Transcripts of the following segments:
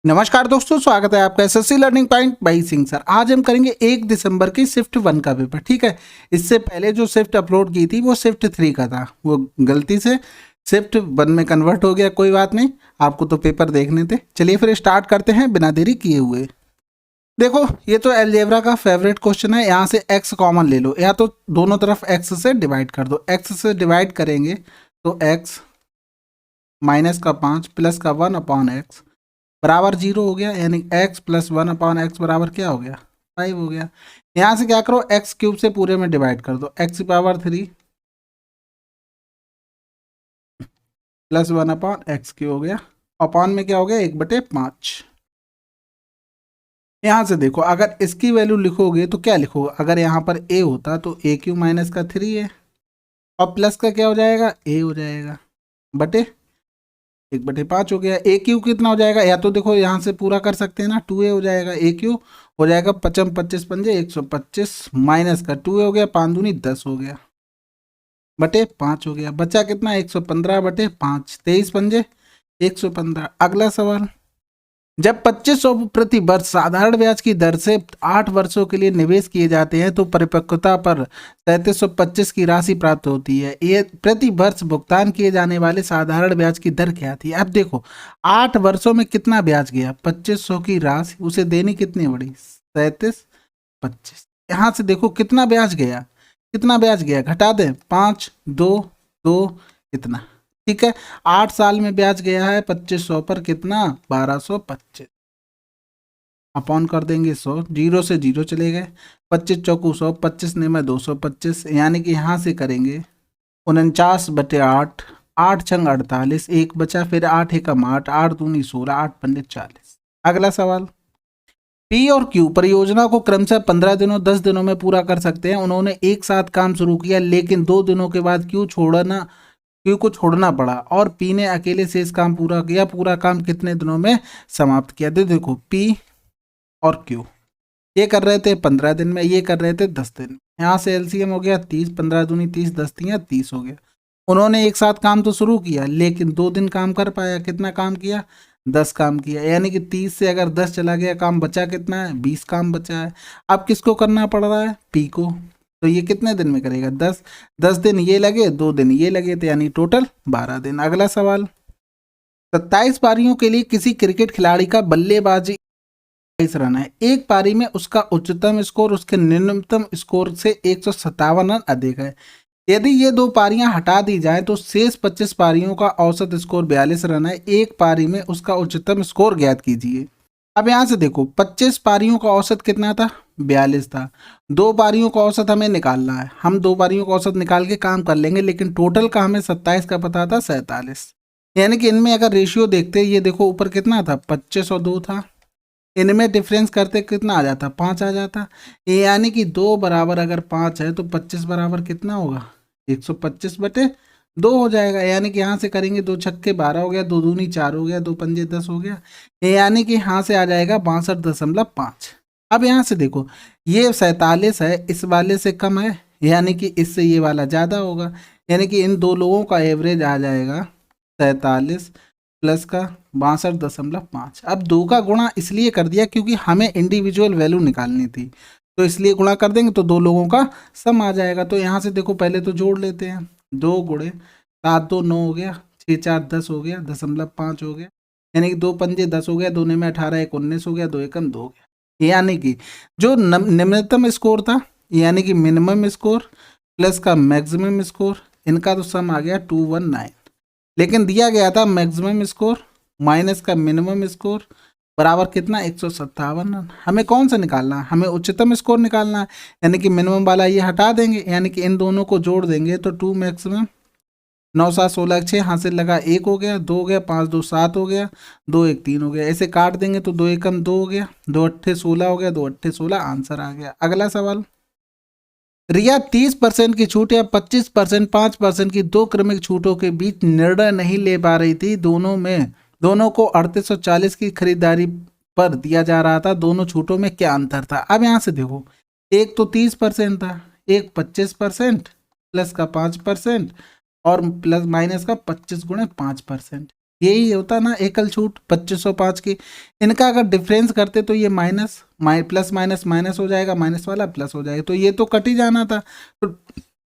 नमस्कार दोस्तों, स्वागत है आपका SSC learning point by Singh sir. आज हम करेंगे 1 दिसंबर की शिफ्ट 1 का पेपर। ठीक है, इससे पहले जो शिफ्ट अपलोड की थी वो शिफ्ट 3 का था, वो गलती से शिफ्ट 1 में कन्वर्ट हो गया। कोई बात नहीं, आपको तो पेपर देखने थे। चलिए फिर स्टार्ट करते हैं बिना देरी किए हुए। देखो, ये तो अलजेब्रा का फेवरेट क्वेश्चन है। यहाँ से x कॉमन ले लो, या तो दोनों तरफ x से डिवाइड कर दो। x से डिवाइड करेंगे तो x माइनस का 5 प्लस का 1/x बराबर 0 हो गया, यानी x प्लस 1/x बराबर क्या हो गया, 5 हो गया। यहाँ से क्या करो, x क्यूब से पूरे में डिवाइड कर दो, x⁻³ प्लस 1/x³ हो गया। अपॉन में क्या हो गया, 1/5। यहाँ से देखो, अगर इसकी वैल्यू लिखोगे तो क्या लिखोगे, अगर यहाँ पर a होता तो a³ माइनस का 3 है, और प्लस का क्या हो जाएगा, a हो जाएगा, बटे 1/5 हो गया। a³ कितना हो जाएगा, या तो देखो यहाँ से पूरा कर सकते हैं ना, 2a हो जाएगा। a³ हो जाएगा 55 25 पंजे 125 माइनस का 2a हो गया, 5 दूनी 10 हो गया, बटे 5 हो गया। बचा कितना, 115/5, 23 पंजे 115। अगला सवाल, जब 2500 प्रति वर्ष साधारण ब्याज की दर से 8 वर्षों के लिए निवेश किए जाते हैं तो परिपक्वता पर 3725 की राशि प्राप्त होती है। ये प्रति वर्ष भुगतान किए जाने वाले साधारण ब्याज की दर क्या थी। अब देखो, 8 वर्षों में कितना ब्याज गया, 2500 की राशि, उसे देनी कितनी बड़ी, 3725। यहाँ से देखो कितना ब्याज गया, कितना ब्याज गया, घटा दें, 5 2 2 इतना। ठीक है, 8 साल में ब्याज गया है 2500 पर कितना, 1225। अपॉन कर देंगे 100, 0 से 0 चले गए, 25 चौकू 100, 25 ने में 225, यानी कि यहाँ से करेंगे 49/8, 8 छंग 48, एक बचा, फिर 8 एकम 8, 8 दूनी 16, 8 पंजे 40। अगला सवाल, पी और क्यू परियोजना को क्रमशः 15 दिनों 10 दिनों में पूरा कर सकते हैं। उन्होंने एक साथ काम शुरू किया, लेकिन 2 दिनों के बाद क्यू को छोड़ना पड़ा और पी ने अकेले शेष काम पूरा किया। पूरा काम कितने दिनों में समाप्त किया। देखो, पी और क्यू ये कर रहे थे 15 दिन में, ये कर रहे थे 10 दिन में। यहाँ से एलसीएम हो गया 30, 15 दूनी 30, 10 तियां 30 हो गया। उन्होंने एक साथ काम तो शुरू किया, लेकिन 2 दिन काम कर पाया। कितना काम किया, 10 काम किया, यानी कि 30 से अगर 10 चला गया, काम बचा कितना है, 20 काम बचा है। अब किसको करना पड़ रहा है, पी को। तो ये कितने दिन में करेगा, 10 दिन ये लगे, 2 दिन ये लगे, तो यानी टोटल 12 दिन। अगला सवाल, 27 पारियों के लिए किसी क्रिकेट खिलाड़ी का बल्लेबाजी 22 रन है। एक पारी में उसका उच्चतम स्कोर उसके निम्नतम स्कोर से 157 रन अधिक है। यदि ये 2 पारियां हटा दी जाए तो शेष 25 पारियों का औसत स्कोर 42 रन है। एक पारी में उसका उच्चतम स्कोर ज्ञात कीजिए। अब यहां से देखो, 25 पारियों का औसत कितना था, 42 था। 2 पारियों का औसत हमें निकालना है, हम 2 पारियों का औसत निकाल के काम कर लेंगे, लेकिन टोटल का हमें 27 का पता था 47। यानी कि इनमें अगर रेशियो देखते, ये देखो ऊपर कितना था, 25 और 2 था, इनमें डिफरेंस करते कितना आ जाता, 5 आ जाता। यानी कि 2 बराबर अगर 5 है तो 25 बराबर कितना होगा, 125/2 हो जाएगा। यानी कि यहाँ से करेंगे 2 छक्के 12 हो गया, 2 दूनी 4 हो गया, 2 पंजे 10 हो गया, यानी कि यहाँ से आ जाएगा 62.5। अब यहाँ से देखो, ये 47 है, इस वाले से कम है, यानी कि इससे ये वाला ज़्यादा होगा। यानी कि इन 2 लोगों का एवरेज आ जाएगा 47 प्लस का 62.5। अब 2 का गुणा इसलिए कर दिया क्योंकि हमें इंडिविजुअल वैल्यू निकालनी थी, तो इसलिए गुणा कर देंगे तो 2 लोगों का सम आ जाएगा। तो यहाँ से देखो, पहले तो जोड़ लेते हैं, 2 गुणे 7 2 9 हो गया, 6 4 10 हो गया, 0.5 हो गया, यानी कि 2 पंजे 10 हो गया, 2 में 18 1 19 हो गया, 2 एकम 2 हो गया। यानी कि जो निम्नतम स्कोर था, यानी कि मिनिमम स्कोर प्लस का मैक्सिमम स्कोर, इनका तो सम आ गया 219। लेकिन दिया गया था मैक्सिमम स्कोर माइनस का मिनिमम स्कोर बराबर कितना, 157 रन। हमें कौन सा निकालना है, हमें उच्चतम स्कोर निकालना है, यानी कि मिनिमम वाला ये हटा देंगे, यानी कि इन दोनों को जोड़ देंगे तो 2 मैक्सिमम 9 7 16 6 हासिल लगा, 1 हो गया, 2 हो गया, 5 2 7 हो गया, 2 1 3 हो गया। ऐसे काट देंगे तो 2 एकम 2 हो गया, 2 अट्ठे 16 हो गया, 2 अट्ठे 16, आंसर आ गया। अगला सवाल, रिया 30% की छूट या 25% 5% की 2 क्रमिक छूटों के बीच निर्णय नहीं ले पा रही थी। दोनों को 3840 की खरीदारी पर दिया जा रहा था। दोनों छूटों में क्या अंतर था। अब यहाँ से देखो, एक तो 30% था, एक 25% प्लस का 5% और प्लस माइनस का 25 गुणे 5%। यही होता ना एकल छूट 2505 की। इनका अगर डिफरेंस करते तो ये प्लस माइनस माइनस हो जाएगा, माइनस वाला प्लस हो जाएगा, तो ये तो कट ही जाना था, तो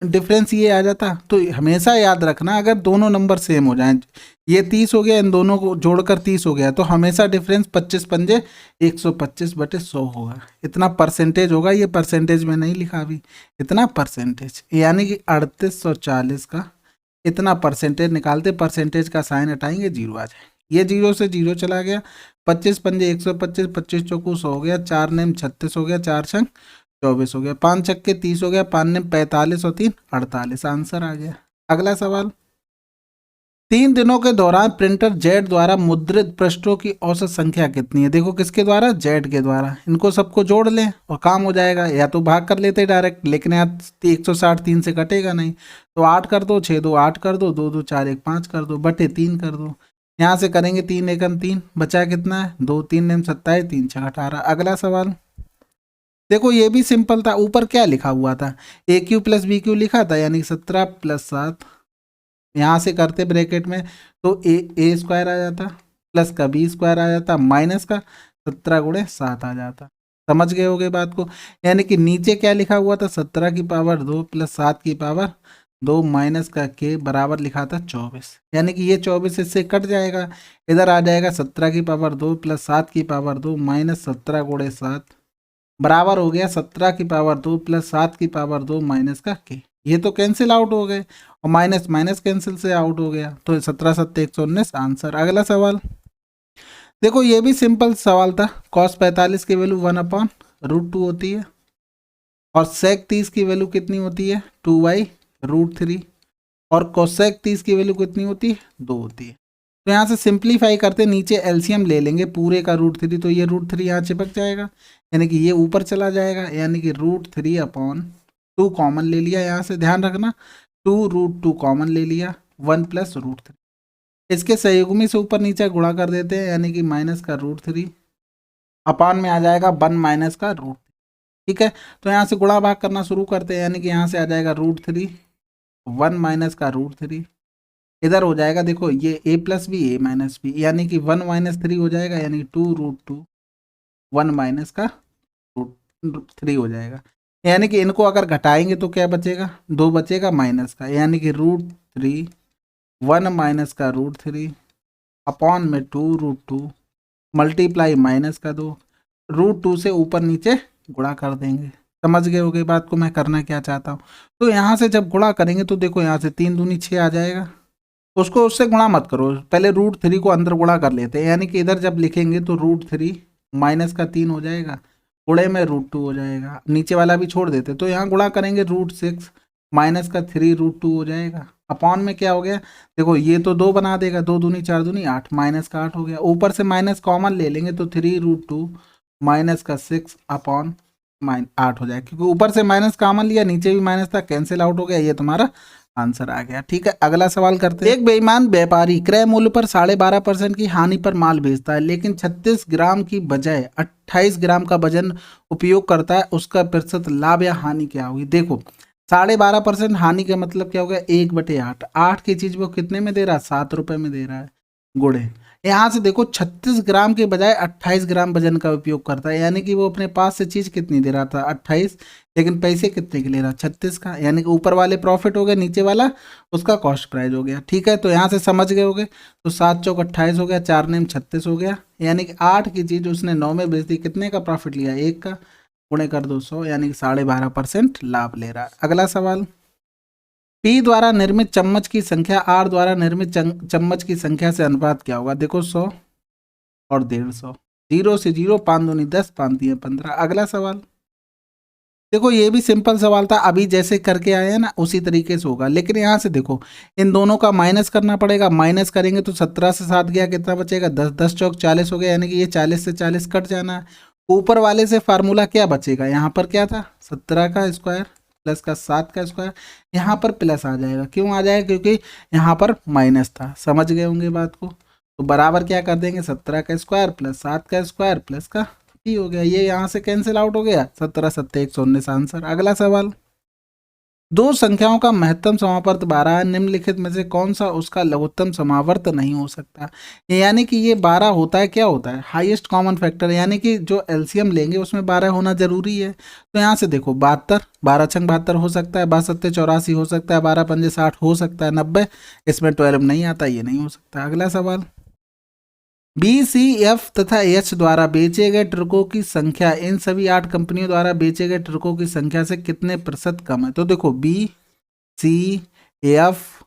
डिफरेंस ये आ जाता। तो हमेशा याद रखना अगर दोनों नंबर सेम हो जाएं, ये 30 हो गया, इन दोनों को जोड़कर 30 हो गया, तो हमेशा डिफरेंस 25 पंजे 125/100 होगा। इतना परसेंटेज होगा, ये परसेंटेज में नहीं लिखा अभी, इतना परसेंटेज, यानी कि 3840 का इतना परसेंटेज निकालते, परसेंटेज का साइन हटाएंगे, जीरो आ जाए। ये जीरो से जीरो चला गया, 25 पंजे 125, 25 चौको 100 हो गया, 4 नेम 36 हो गया, 4 छंग 24 हो गया, 5 छक्के 30 हो गया, 5 नेम 45 और 3 48, आंसर आ गया। अगला सवाल, 3 दिनों के दौरान प्रिंटर जेड द्वारा मुद्रित पृष्ठों की औसत संख्या कितनी है? देखो किसके द्वारा, जेड के द्वारा। इनको सबको जोड़ लें और काम हो जाएगा, या तो भाग कर लेते डायरेक्ट, लेकिन यहाँ 160 3 से कटेगा नहीं, तो 8 कर दो, 6 2 8 कर दो, 2 2 4 1 5 कर दो, बटे 3 कर दो। यहाँ से करेंगे 3 एकम 3, बचा कितना है 2, 3 नेम 27, 3 6 18। अगला सवाल, देखो ये भी सिंपल था, ऊपर क्या लिखा हुआ था, ए क्यू प्लस बी क्यू लिखा था, यानी 17 + 7, यहाँ से करते ब्रैकेट में, तो ए स्क्वायर आ जाता, प्लस का बी स्क्वायर आ जाता, माइनस का 17 × 7 आ जाता। समझ गए होगे बात को, यानी कि नीचे क्या लिखा हुआ था, 17 की पावर 2 + 7 की पावर 2 माइनस का के बराबर लिखा था 24, यानी कि ये 24 इससे कट जाएगा, इधर आ जाएगा 17 की पावर 2 + 7 की पावर 2 माइनस 17 × 7 बराबर हो गया 17 की पावर 2 + 7 की पावर 2 माइनस का के। ये तो कैंसिल आउट हो गए, और माइनस माइनस कैंसिल से आउट हो गया, तो 17 7 119 आंसर। अगला सवाल, देखो ये भी सिंपल सवाल था, cos 45 की वैल्यू 1/√2 होती है, और sec 30 की वैल्यू कितनी होती है 2/√3, और cosec 30 की वैल्यू कितनी होती है 2 होती है। तो यहाँ से सिंप्लीफाई करते, नीचे एलसीएम ले लेंगे पूरे का √3, तो ये √3 यहाँ चिपक जाएगा, यानी कि ये ऊपर चला जाएगा, यानी कि √3/2 कॉमन ले लिया, यहाँ से ध्यान रखना 2√2 कॉमन ले लिया, 1 + √3, इसके सहयोगी से ऊपर नीचे गुणा कर देते हैं, यानी कि माइनस का √3 अपान में आ जाएगा 1 माइनस का √3। ठीक है, तो यहाँ से गुणा भाग करना शुरू करते हैं, यानी कि यहाँ से आ जाएगा √3 1 माइनस का √3, इधर हो जाएगा, देखो ये a + b a - b, यानी कि 1 - 3 हो जाएगा, यानी 2√2 1 माइनस का √3 हो जाएगा, यानी कि इनको अगर घटाएंगे तो क्या बचेगा, 2 बचेगा माइनस का, यानी कि √3 1 माइनस का √3 अपॉन में 2√2 मल्टीप्लाई माइनस का 2, √2 से ऊपर नीचे गुणा कर देंगे। समझ गए होगे बात को मैं करना क्या चाहता हूँ। तो यहाँ से जब गुणा करेंगे तो देखो यहाँ से 3 दूनी 6 आ जाएगा, उसको उससे गुणा मत करो, पहले √3 को अंदर गुणा कर लेते हैं, यानी कि इधर जब लिखेंगे तो √3 माइनस का 3 हो जाएगा, गुणे में √2 हो जाएगा, नीचे वाला भी छोड़ देते, तो यहाँ गुणा करेंगे √6 माइनस का 3 √2 हो जाएगा, अपॉन में क्या हो गया, देखो ये तो 2 बना देगा, 2 दूनी 4 दूनी 8, माइनस का 8 हो गया, ऊपर से माइनस कॉमन ले लेंगे तो 3√2 माइनस का 6 अपॉन 8 हो जाएगा, क्योंकि ऊपर से माइनस कॉमन लिया, नीचे भी माइनस था, कैंसिल आउट हो गया, ये तुम्हारा आंसर आ गया। ठीक है, अगला सवाल करते हैं, एक बेईमान व्यापारी क्रय मूल्य पर 12.5% की हानि पर माल बेचता है, लेकिन 36 ग्राम की बजाय 28 ग्राम का वजन उपयोग करता है, उसका प्रतिशत लाभ या हानि क्या होगी? देखो 12.5% हानि का मतलब क्या हो गया, 1/8, 8 की चीज वो कितने में दे रहा है, 7 रुपए में दे रहा है, गुणे यहाँ से देखो 36 ग्राम के बजाय 28 ग्राम वजन का उपयोग करता है, यानी कि वो अपने पास से चीज कितनी दे रहा था 28, लेकिन पैसे कितने के ले रहा 36 का, यानी कि ऊपर वाले प्रॉफिट हो गए, नीचे वाला उसका कॉस्ट प्राइस हो गया। ठीक है, तो यहाँ से समझ गए होगे, तो 7 चौक 28 हो गया, 4 नेम 36 हो गया, यानी कि 8 की चीज उसने 9 में बेच दी, कितने का प्रॉफिट लिया 1 का, गुणे कर दो 100, यानी कि 12.5% लाभ ले रहा है। अगला सवाल, P द्वारा निर्मित चम्मच की संख्या R द्वारा निर्मित चम्मच की संख्या से अनुपात क्या होगा? देखो 100 और 150, 0 से 0, 5 दूनी 10, 5 दिए 15। अगला सवाल, देखो ये भी सिंपल सवाल था, अभी जैसे करके आए हैं ना उसी तरीके से होगा, लेकिन यहाँ से देखो इन दोनों का माइनस करना पड़ेगा, माइनस करेंगे तो 17 से 7 गया, कितना बचेगा 10, 10 चौक 40 हो गया, यानी कि ये 40 से 40 कट जाना है। ऊपर वाले से फार्मूला क्या बचेगा, यहाँ पर क्या था 17 का स्क्वायर प्लस का 7 का स्क्वायर, यहाँ पर प्लस आ जाएगा, क्यों आ जाएगा, क्योंकि यहाँ पर माइनस था। समझ गए होंगे बात को, तो बराबर क्या कर देंगे 17 का स्क्वायर प्लस 7 का स्क्वायर प्लस का ही हो गया, ये यहाँ से कैंसिल आउट हो गया, 17 7 119 आंसर। अगला सवाल, दो संख्याओं का महत्तम समावर्त 12 है, निम्नलिखित में से कौन सा उसका लघुत्तम समावर्त नहीं हो सकता। यानी कि ये 12 होता है, क्या होता है, हाईएस्ट कॉमन फैक्टर, यानी कि जो एलसीएम लेंगे उसमें 12 होना जरूरी है। तो यहाँ से देखो 72, 12 छंग 72 हो सकता है, 62 84 हो सकता है, 12 पंजे 60 हो सकता है, 90, इसमें 12 नहीं आता, ये नहीं हो सकता। अगला सवाल, बी सी एफ तथा एच द्वारा बेचे गए ट्रकों की संख्या इन सभी 8 कंपनियों द्वारा बेचे गए ट्रकों की संख्या से कितने प्रतिशत कम है। तो देखो बी, सी, एफ,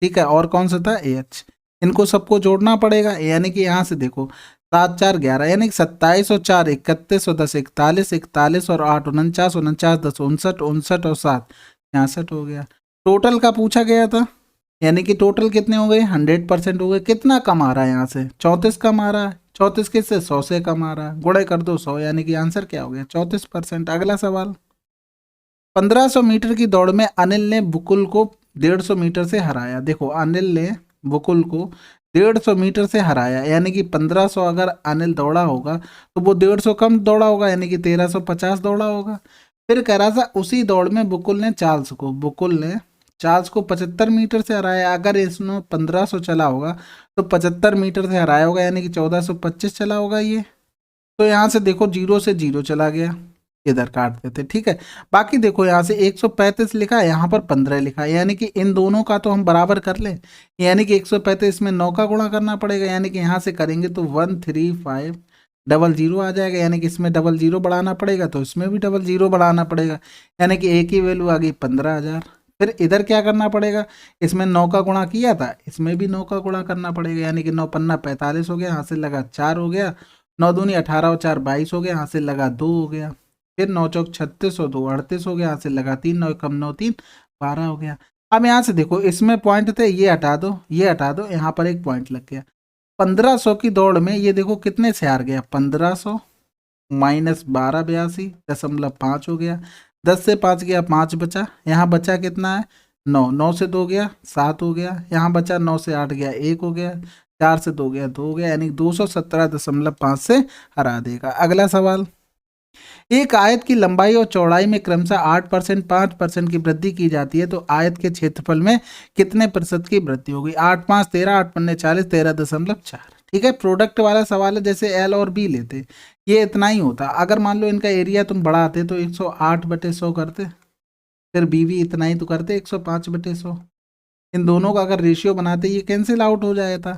ठीक है, और कौन सा था, एच, इनको सबको जोड़ना पड़ेगा। यानी कि यहाँ से देखो 7 4 11, यानी कि 27 और 4 31 और 10 41, 41 और 8 49, 49 10 59, 59 और 7 66 हो गया। टोटल का पूछा गया था, यानी कि टोटल कितने हो गए, 100% हो गए। कितना कम आ रहा है यहाँ से, 34 कम आ रहा है। 34 किससे, 100 से कम आ रहा है, गुणे कर दो 100, यानी कि आंसर क्या हो गया, 34%। अगला सवाल, 1500 मीटर की दौड़ में अनिल ने बुकुल को 150 मीटर से हराया। देखो अनिल ने बुकुल को 150 मीटर से हराया, यानी कि 1500 अगर अनिल दौड़ा होगा तो वो 150 कम दौड़ा होगा, यानी कि 1350 दौड़ा होगा। फिर कह रहा था उसी दौड़ में बुकुल ने चार्ल्स को 75 मीटर से हराया। अगर इसने 1500 चला होगा तो 75 मीटर से हराया होगा, यानी कि 1425 चला होगा ये। तो यहाँ से देखो 0 से 0 चला गया, इधर काट देते, ठीक है। बाकी देखो यहाँ से 135 लिखा है, यहाँ पर 15 लिखा है, यानी कि इन दोनों का तो हम बराबर कर लें। यानी कि 135 में 9 का गुणा करना पड़ेगा, यानी कि यहाँ से करेंगे तो 13500 आ जाएगा, यानी कि इसमें 00 बढ़ाना पड़ेगा, तो इसमें भी 00 बढ़ाना पड़ेगा, यानी कि एक ही वैल्यू आ गई 15,000। फिर इधर क्या करना पड़ेगा, इसमें 9 का गुणा किया था, इसमें भी 9 का गुणा करना पड़ेगा, यानी कि 9 पन्ना 45 हो गया, यहाँ से लगा 4 हो गया, 9 दूनी 18 और 4 22 हो गया, यहाँ से लगा 2 हो गया। फिर 9 चौक 36 और 2 38 हो गया, यहाँ से लगा 3, 9 कम 9 3 12 हो गया। अब यहाँ से देखो इसमें पॉइंट थे, ये हटा दो, ये हटा दो, यहाँ पर एक पॉइंट लग गया। 1500 की दौड़ में ये देखो कितने से हार गया, 1500 माइनस 12 82.5 हो गया। 10 से 5 गया 5 बचा, यहाँ बचा कितना है 9, 9 से 2 गया 7 हो गया, यहाँ बचा 9 से 8 गया 1 हो गया, 4 से 2 गया 2 हो गया, यानी 217.5 से हरा देगा। अगला सवाल, एक आयत की लंबाई और चौड़ाई में क्रमशः 8% 5% की वृद्धि की जाती है, तो आयत के क्षेत्रफल में कितने प्रतिशत की वृद्धि होगी। 8 5 13, 8 पन्ने 40, 13.4, ठीक है। प्रोडक्ट वाला सवाल है, जैसे एल और बी लेते, ये इतना ही होता। अगर मान लो इनका एरिया तुम बढ़ाते तो 108/100 करते, फिर बी भी इतना ही तो करते 105/100। इन दोनों का अगर रेशियो बनाते ये कैंसिल आउट हो जाता,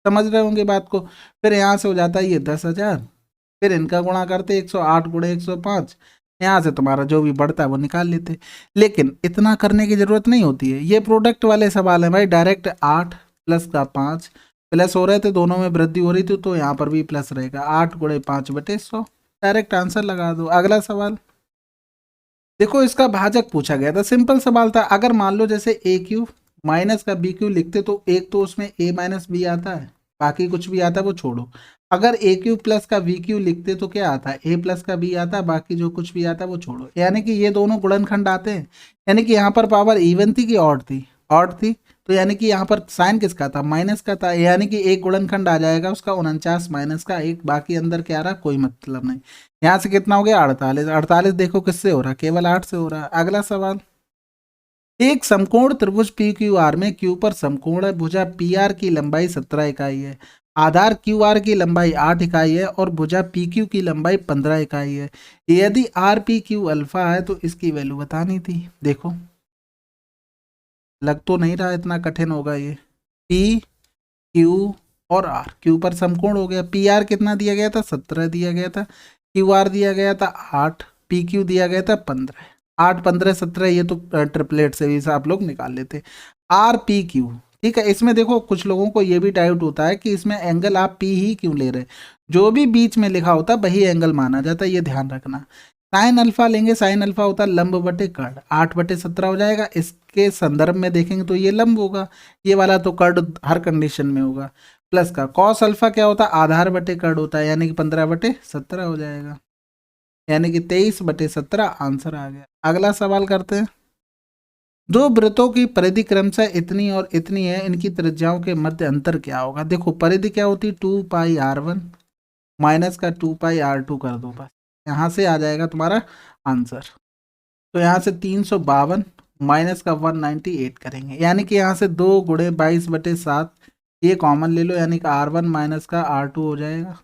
समझ रहे होंगे बात को। फिर यहाँ से हो जाता है ये 10,000, फिर इनका गुणा करते 108 गुणे 105, यहाँ से तुम्हारा जो भी बढ़ता है वो निकाल लेते। लेकिन इतना करने की जरूरत नहीं होती है, ये प्रोडक्ट वाले सवाल है भाई। डायरेक्ट 8 प्लस का 5 प्लस हो रहे थे, दोनों में वृद्धि हो रही थी, तो यहाँ पर भी प्लस रहेगा, 8 गुणे 5/100, डायरेक्ट आंसर लगा दो। अगला सवाल देखो, इसका भाजक पूछा गया था, सिंपल सवाल था। अगर मान लो जैसे ए क्यू माइनस का बी क्यू लिखते तो एक तो उसमें ए माइनस बी आता है, बाकी कुछ भी आता है वो छोड़ो। अगर ए क्यू प्लस का वी क्यू लिखते तो क्या आता है, ए प्लस का बी आता है, बाकी जो कुछ भी आता है वो छोड़ो। यानी कि ये दोनों गुणनखंड आते हैं, यानी कि यहाँ पर पावर इवन थी कि ऑड थी, ऑड थी, तो यानी कि यहाँ पर साइन किसका था, माइनस का था, यानी कि एक गुणनखंड आ जाएगा उसका 49 माइनस का 1, बाकी अंदर क्या आ रहा कोई मतलब नहीं। यहाँ से कितना हो गया 48, 48 देखो किससे हो रहा, केवल 8 से हो रहा है। अगला सवाल, एक समकोण त्रिभुज पी क्यू आर में क्यू पर समकोण भुजा पी आर की लंबाई 17 इकाई है, आधार क्यू आर की लंबाई 8 इकाई है और भुजा पी क्यू की लंबाई 15 इकाई है। यदि आर पी क्यू अल्फा है तो इसकी वैल्यू बतानी थी। देखो लग तो नहीं रहा इतना कठिन होगा ये, पी क्यू और आर, क्यू पर समकोण हो गया, पी आर कितना दिया गया था 17 दिया गया था, क्यू आर दिया गया था 8, पी क्यू दिया गया था 15, 8 15 17, ये तो ट्रिपलेट से भी आप लोग निकाल लेते। आर पी क्यू, ठीक है। इसमें देखो कुछ लोगों को ये भी डाउट होता है कि इसमें एंगल आप पी ही क्यों ले रहे, जो भी बीच में लिखा होता है वही एंगल माना जाता है, ये ध्यान रखना। साइन अल्फा लेंगे, साइन अल्फा होता है लंब बटे कर्ण, 8/17 हो जाएगा। इसके संदर्भ में देखेंगे तो ये लंब होगा, ये वाला तो कर्ण हर कंडीशन में होगा। प्लस का कॉस अल्फा क्या होता है, आधार बटे कर्ण होता है, यानी कि 15/17 हो जाएगा, यानी कि 23/17 आंसर आ गया। अगला सवाल करते हैं, दो वृत्तों की परिधि क्रमशः इतनी और इतनी है, इनकी त्रिज्याओं के मध्य अंतर क्या होगा। देखो परिधि क्या होती है 2πr1 माइनस का 2πr2 कर दो, बस यहाँ से आ जाएगा तुम्हारा आंसर। तो यहाँ से 352 माइनस का 198 करेंगे, यानी कि यहाँ से 2 गुणे 22/7 ये कॉमन ले लो, यानी कि R1 माइनस का R2 हो जाएगा।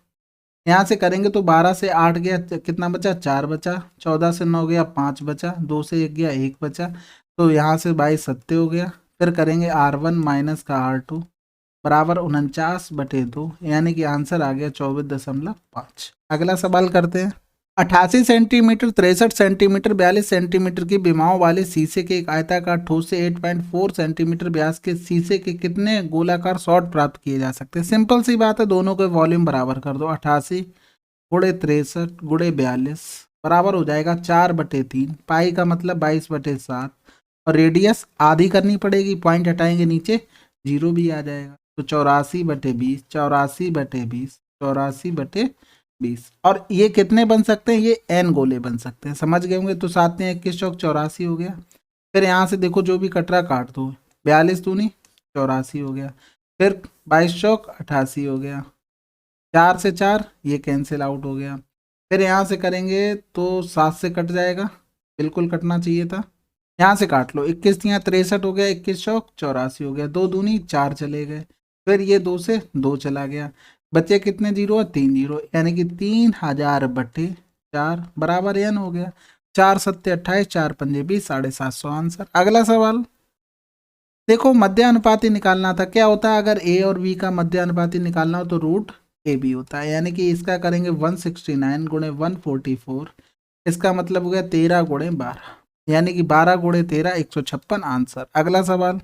यहाँ से करेंगे तो 12 से 8 गया, कितना बचा 4 बचा, 14 से 9 गया 5 बचा, 2 से 1 गया 1 बचा, तो यहाँ से 22 सत्ते हो गया। फिर करेंगे R1 माइनस का R2 बराबर 49/2, यानी कि आंसर आ गया 24.5। अगला सवाल करते हैं। 88 सेंटीमीटर, 63 सेंटीमीटर, 42 सेंटीमीटर की विमाओं वाले शीशे के एक आयताकार ठोस से 8.4 सेंटीमीटर व्यास के शीशे के कितने गोलाकार शॉट प्राप्त किए जा सकते हैं? सिंपल सी बात है, दोनों के वॉल्यूम बराबर कर दो। 88 गुणे 63 गुणे 42 बराबर हो जाएगा 4/3, पाई का मतलब 22/7, और रेडियस आधी करनी पड़ेगी, पॉइंट हटाएंगे नीचे 0 भी आ जाएगा, तो 84/20, 84/20, 84/20। और ये कितने बन सकते हैं? ये n गोले बन सकते हैं, समझ गए होंगे। तो 7 में 21 चौक 84 हो गया। फिर यहाँ से देखो जो भी कटरा काट दो, 42 दूनी 84 हो गया, फिर 22 चौक 88 हो गया, 4 से 4 ये कैंसिल आउट हो गया। फिर यहाँ से करेंगे तो 7 से कट जाएगा, बिल्कुल कटना चाहिए था, यहाँ से काट लो, 21 यहाँ 63 हो गया, 21 चौक 84 हो गया, 2 दूनी 4 चले गए, फिर ये 2 से 2 चला गया, बच्चे कितने जीरो है? 3 जीरो, यानी कि 3000/4 बराबर n हो गया। 4 सत्ते 28, 4 पंजे 20, 750 आंसर। अगला सवाल देखो, मध्य अनुपाती निकालना था। क्या होता है अगर a और b का मध्य अनुपाती निकालना हो तो रूट ए बी होता है, यानी कि इसका करेंगे 169 गुणे 144, इसका मतलब हो गया 13 गुणे 12, यानी कि 12 गुणे 13 156 आंसर। अगला सवाल,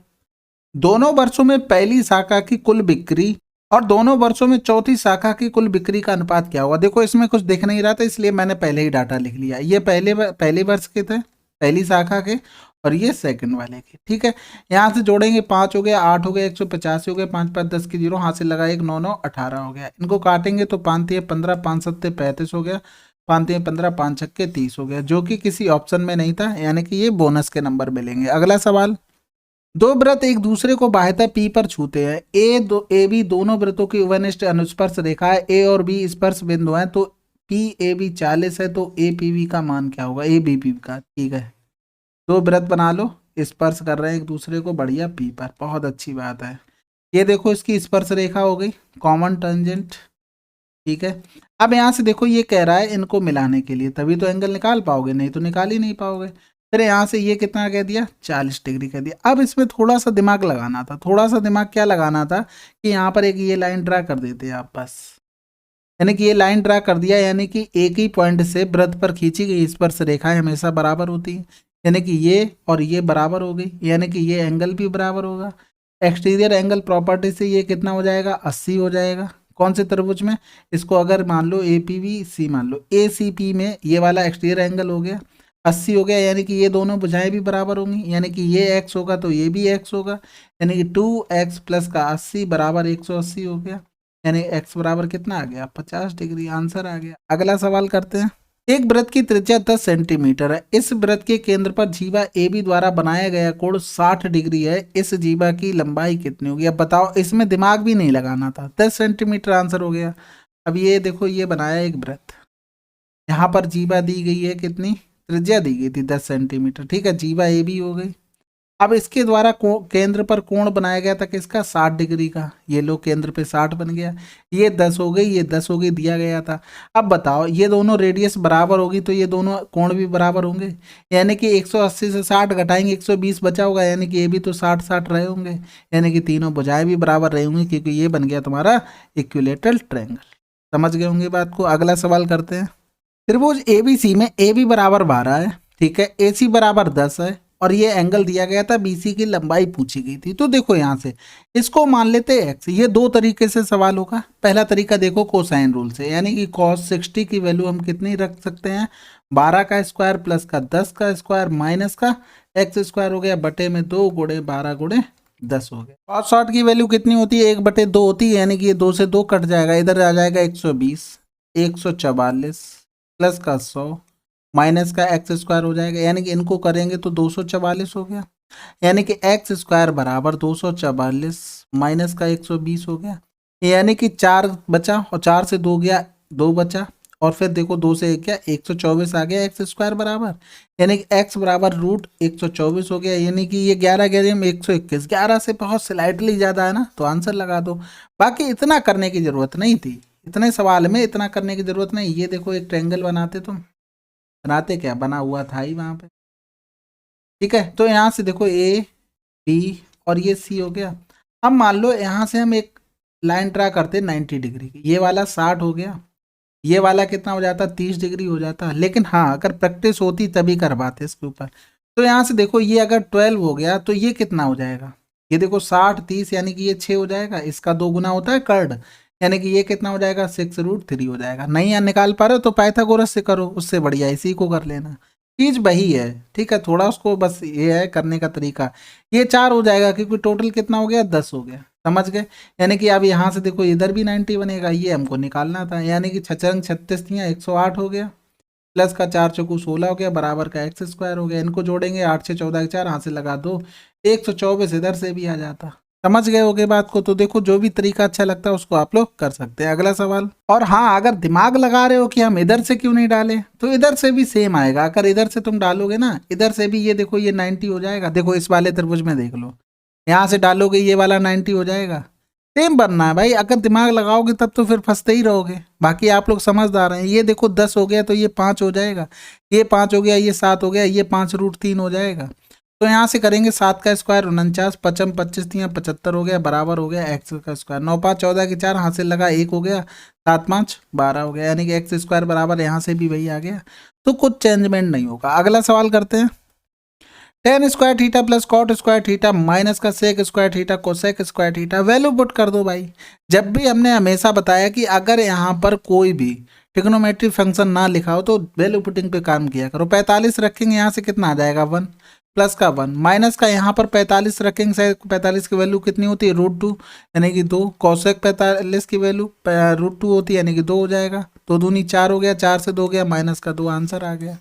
दोनों वर्षों में पहली शाखा की कुल बिक्री और दोनों वर्षों में चौथी शाखा की कुल बिक्री का अनुपात क्या होगा? देखो इसमें कुछ दिख नहीं रहा था, इसलिए मैंने पहले ही डाटा लिख लिया। ये पहले वर्ष के थे, पहली शाखा के, और ये सेकंड वाले के, ठीक है। यहाँ से जोड़ेंगे 5 हो गया, 8 हो गया, 185 हो गया, 5 5 10 की 0, हाथ से लगा 1 9 9 18 हो गया। इनको काटेंगे तो 5 3 15, 5 7 35 हो गया, 5 3 15, 5 6 30 हो गया, जो कि किसी ऑप्शन में नहीं था, यानी कि ये बोनस के नंबर मिलेंगे। अगला सवाल, दो वृत्त एक दूसरे को बाह्यतः पी पर छूते हैं, ए बी दोनों वृत्तों की उभयनिष्ठ अनुस्पर्श रेखा है, ए और बी स्पर्श बिंदु हैं, तो पी ए बी 40 है, तो ए पी बी का मान क्या होगा? ए बी पी का, ठीक है। दो वृत्त बना लो, स्पर्श कर रहे हैं एक दूसरे को, बढ़िया पी पर, बहुत अच्छी बात है। ये देखो इसकी स्पर्श रेखा हो गई, कॉमन टेंजेंट, ठीक है। अब यहाँ से देखो ये कह रहा है इनको मिलाने के लिए, तभी तो एंगल निकाल पाओगे, नहीं तो निकाल ही नहीं पाओगे। फिर यहाँ से ये कितना कह दिया? 40 डिग्री कह दिया। अब इसमें थोड़ा सा दिमाग लगाना था, थोड़ा सा दिमाग क्या लगाना था कि यहाँ पर एक ये लाइन ड्रा कर देते हैं आप बस, यानी कि ये लाइन ड्रा कर दिया, यानी कि एक ही पॉइंट से वृत्त पर खींची गई स्पर्श रेखाएं हमेशा बराबर होती है, यानी कि ये और ये बराबर हो गई, यानी कि ये एंगल भी बराबर होगा। एक्सटीरियर एंगल प्रॉपर्टी से ये कितना हो जाएगा? 80 हो जाएगा। कौन से त्रिभुज में? इसको अगर मान लो ए पी बी सी मान लो, ए सी पी में ये वाला एक्सटीरियर एंगल हो गया 80 हो गया, यानी कि ये दोनों भुजाएं भी बराबर होंगी, यानी कि ये x होगा तो ये भी x होगा, यानी कि 2x प्लस का 80 बराबर 180 हो गया, यानी x बराबर कितना आ गया? 50 डिग्री, आंसर आ गया। अगला सवाल करते हैं। एक वृत्त की त्रिज्या 10 सेंटीमीटर है, इस वृत्त के केंद्र पर जीवा ए बी द्वारा बनाया गया कोण 60 डिग्री है, इस जीवा की लंबाई कितनी होगी? अब बताओ, इसमें दिमाग भी नहीं लगाना था, 10 सेंटीमीटर आंसर हो गया। अब ये देखो, ये बनाया एक वृत्त, यहाँ पर जीवा दी गई है कितनी? त्रिज्या दी गई थी 10 सेंटीमीटर, ठीक है, जीवा ए बी हो गई। अब इसके द्वारा केंद्र पर कोण बनाया गया था किसका? 60 डिग्री का, ये लो केंद्र पे 60 बन गया, ये 10 हो गई, ये 10 हो गई, दिया गया था। अब बताओ, ये दोनों रेडियस बराबर होगी तो ये दोनों कोण भी बराबर होंगे, यानी कि 180 से 60 घटाएंगे 120 बचा होगा, यानी कि ये भी तो 60 60 रहे होंगे, यानी कि तीनों भुजाएं भी बराबर रही होंगी, क्योंकि ये बन गया तुम्हारा इक्विलेटरल ट्रायंगल। समझ गए होंगे बात को। अगला सवाल करते हैं। त्रिभुज एबीसी में ए बी बराबर 12 है, ठीक है, ए सी बराबर 10 है, और ये एंगल दिया गया था, बीसी की लंबाई पूछी गई थी। तो देखो यहाँ से इसको मान लेते हैं एक्स। ये दो तरीके से सवाल होगा। पहला तरीका देखो कोसाइन रूल से, यानी कि cos 60 की वैल्यू हम कितनी रख सकते हैं? 12 का स्क्वायर प्लस का 10 का स्क्वायर माइनस का एक्स स्क्वायर हो गया, बटे में 2 गुणे 12 गुणे 10 हो गया। cos 60 की वैल्यू कितनी होती है? 1/2 होती है, यानी कि ये 2 से 2 कट जाएगा, इधर आ जाएगा 120, 144 प्लस का 100 माइनस का एक्स स्क्वायर हो जाएगा, यानी कि इनको करेंगे तो 244 हो गया, यानी कि एक्स स्क्वायर बराबर 244 माइनस का 120 हो गया, यानी कि 4 बचा और 4 से 2 गया 2 बचा, और फिर देखो 2 से 1 क्या 124 आ गया एक्स स्क्वायर बराबर, यानी कि एक्स बराबर रूट 124 हो गया, यानी कि ये 11 11 में 121, 11 से बहुत स्लाइटली ज़्यादा है ना, तो आंसर लगा दो। बाकी इतना करने की ज़रूरत नहीं थी, इतने सवाल में इतना करने की ज़रूरत नहीं। ये देखो एक ट्रायंगल बनाते तुम, बनाते क्या, बना हुआ था ही वहाँ पे, ठीक है। तो यहाँ से देखो ए बी और ये सी हो गया। अब मान लो यहाँ से हम एक लाइन ड्रा करते 90 डिग्री की, ये वाला 60 हो गया, ये वाला कितना हो जाता 30 डिग्री हो जाता। लेकिन हाँ अगर प्रैक्टिस होती तभी करवाते इसके ऊपर। तो यहाँ से देखो ये अगर 12 हो गया तो ये कितना हो जाएगा, ये देखो 60 30 यानी कि ये 6 हो जाएगा, इसका 2 गुना होता है कर्ड, यानी कि ये कितना हो जाएगा 6√3 हो जाएगा। नहीं यार निकाल पा रहे हो तो पाइथागोरस से करो, उससे बढ़िया इसी को कर लेना, चीज वही है, ठीक है। थोड़ा उसको बस ये है करने का तरीका। ये 4 हो जाएगा क्योंकि टोटल कितना हो गया 10 हो गया, समझ गए। यानी कि अब यहाँ से देखो इधर भी 90 बनेगा, ये हमको निकालना था, यानी कि 36 थी 108 हो गया, प्लस का 4 चौकू 16 हो गया, बराबर का एक्स स्क्वायर हो गया। इनको जोड़ेंगे 8 से 14 के 4, हाथ से लगा दो, 124 इधर से भी आ जाता। समझ गए होगे बात को। तो देखो जो भी तरीका अच्छा लगता है उसको आप लोग कर सकते हैं। अगला सवाल, और हाँ अगर दिमाग लगा रहे हो कि हम इधर से क्यों नहीं डालें, तो इधर से भी सेम आएगा। अगर इधर से तुम डालोगे ना, इधर से भी ये देखो ये 90 हो जाएगा, देखो इस वाले त्रिभुज में देख लो, यहाँ से डालोगे ये वाला 90 हो जाएगा। सेम बनना है भाई, अगर दिमाग लगाओगे तब तो फिर फंसते ही रहोगे। बाकी आप लोग समझदार हैं। ये देखो 10 हो गया तो ये 5 हो जाएगा, ये 5 हो गया, ये 7 हो गया, ये 5√3 हो जाएगा। तो यहाँ से करेंगे 7 का स्क्वायर 49, 55 25 दिया 75 हो गया, बराबर हो गया एक्स का स्क्वायर। 9 5 14 के 4, हाथ से लगा 1 हो गया, 7 5 12 हो गया, यानी कि एक्स स्क्वायर बराबर यहाँ से भी वही आ गया। तो कुछ चेंजमेंट नहीं होगा। अगला सवाल करते हैं। Tan square theta plus cot square theta minus का sec square theta cosec square theta, value put कर दो भाई। जब भी हमने हमेशा बताया कि अगर यहाँ पर कोई भी ट्रिग्नोमेट्री फंक्शन ना लिखा हो तो वैल्यू पुटिंग पे काम किया करो। 45 रखेंगे यहाँ से कितना आ जाएगा 1, प्लस का 1, माइनस का यहाँ पर 45 रखेंगे, 45 की वैल्यू कितनी होती है √2 यानी कि 2, कोसेक 45 की वैल्यू √2 होती है यानी कि 2 हो जाएगा, 2 दूनी 4 हो गया, 4 से 2 गया, माइनस का 2, आंसर आ गया।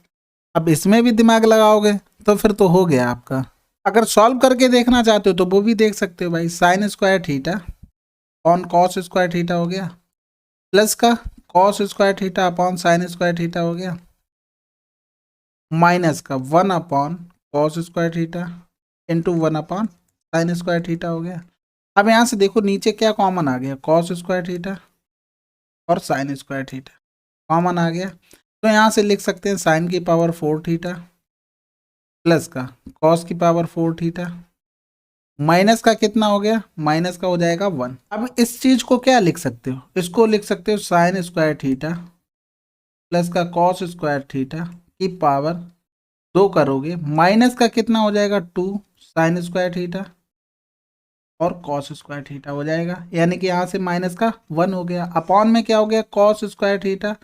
अब इसमें भी दिमाग लगाओगे तो फिर तो हो गया आपका। अगर सॉल्व करके देखना चाहते हो तो वो भी देख सकते हो भाई। Sine square theta upon cos square theta हो गया, प्लस का cos square theta upon sine square theta हो गया, माइनस का 1 upon cos square theta into 1 upon sine square theta हो गया। अब यहाँ से देखो नीचे क्या कॉमन आ गया, कॉस स्क्वायर थीटा और साइन स्क्वायर थीटा कॉमन आ गया। तो यहाँ से लिख सकते हैं साइन की पावर 4 थीटा प्लस का कॉस की पावर 4 थीटा, माइनस का कितना हो गया, माइनस का हो जाएगा 1। अब इस चीज को क्या लिख सकते हो, इसको लिख सकते हो साइन स्क्वायर थीटा प्लस का कॉस स्क्वायर थीटा की पावर 2 करोगे, माइनस का कितना हो जाएगा 2 साइन स्क्वायर थीटा और कॉस स्क्वायर थीटा हो जाएगा, यानी कि यहाँ से माइनस का 1 हो गया, अपॉन में क्या हो गया cos square theta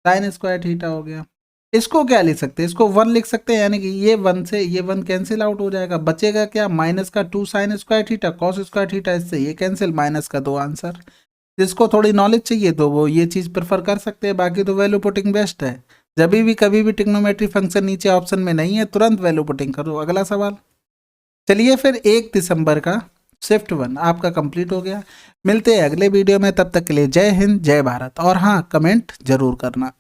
sine square theta हो गया। इसको क्या लिख सकते हैं, इसको 1 लिख सकते हैं, यानी कि ये 1 से ये 1 कैंसिल आउट हो जाएगा, बचेगा क्या माइनस का 2 sine square theta cos square theta, इससे ये कैंसिल, माइनस का 2, आंसर। जिसको थोड़ी नॉलेज चाहिए तो वो ये चीज़ प्रेफर कर सकते हैं, बाकी तो वैल्यू पुटिंग बेस्ट है। जब भी कभी भी ट्रिग्नोमेट्री फंक्शन नीचे ऑप्शन में नहीं है तुरंत वैल्यू पुटिंग करो। अगला सवाल, चलिए फिर 1 दिसंबर का शिफ्ट 1 आपका कंप्लीट हो गया। मिलते हैं अगले वीडियो में, तब तक के लिए जय हिंद जय भारत, और हाँ कमेंट जरूर करना।